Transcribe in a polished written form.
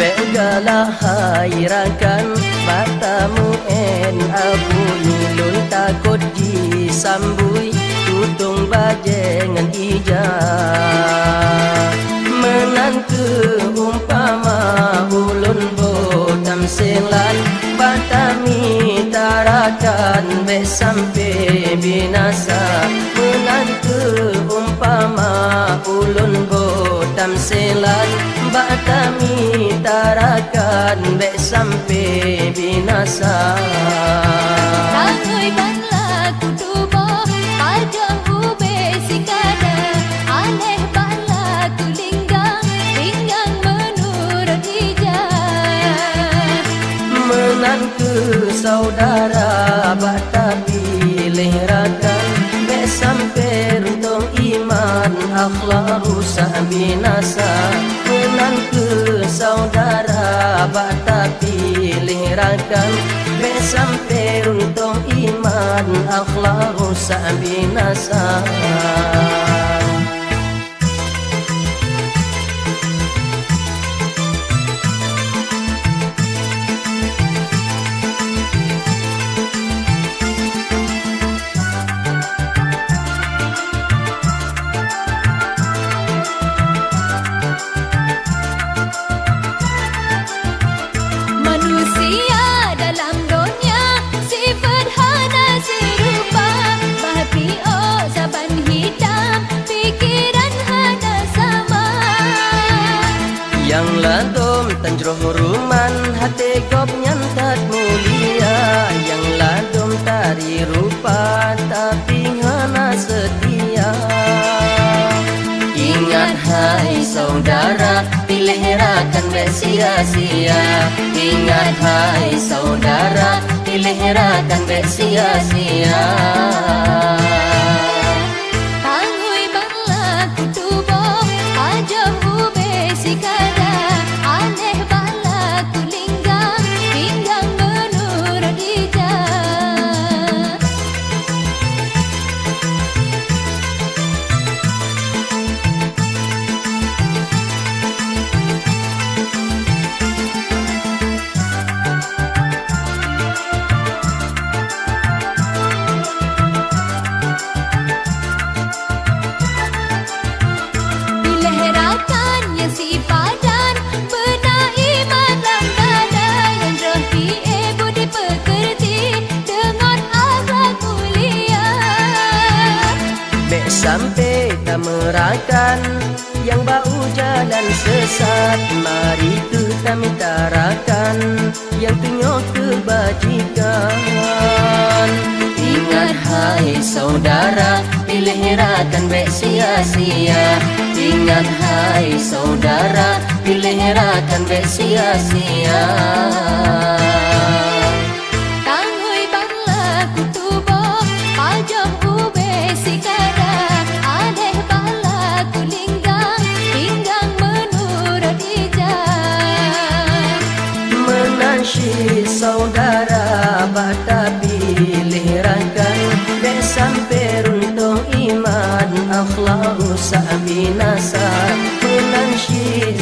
Begala hairakan batamu en abu nilun takut disambui tutung bajengan ija menan ke umpama ulun bodam selan batami tarakan be sampai binasa menan ke umpama ulun bodam selan batami tarakan be sampai binasa. Tangoy banla kutubo ajang ube sikada aleh banla tulinggang tinggang menurut ija menan ke saudara batapi lehrakan be sampai runtung iman akhlak rusak binasa menan ke saudara batapi lehrakan be sampai runtung iman akhlak rusak binasa. manusia dalam dunia sifat hana serupa bahpi oh saban hitam pikiran hana sama Yang ladom tanjroh ruman hati gop nyantat mulia yang ladom tari rupa tapi hana setia. Ingat hai saudara pilih rakan be sia-sia. Ingat hai saudara pilih rakan be sia-sia. Tangoy bangla kutubo ajam ube sikada aneh bala tulinggang tinggang menurut ija dileherakan yang si padan benar iman dan dada yang rohi budi pekerti dengan akhlak mulia Be sampai tak merakan yang bau jalan sesat. Mari kita mitarakan yang tunjuk kebajikan. Ingat hai saudara pilih rakan be sia-sia. Ingat hai saudara pilih rakan be sia-sia. Tangoy bangla kutubo ajam ube sikada aleh bala tulinggang tinggang menurut ija Menasyid saudara batapi lehrakan be sampai runtuh iman akhlak rusak binasa. Menasyid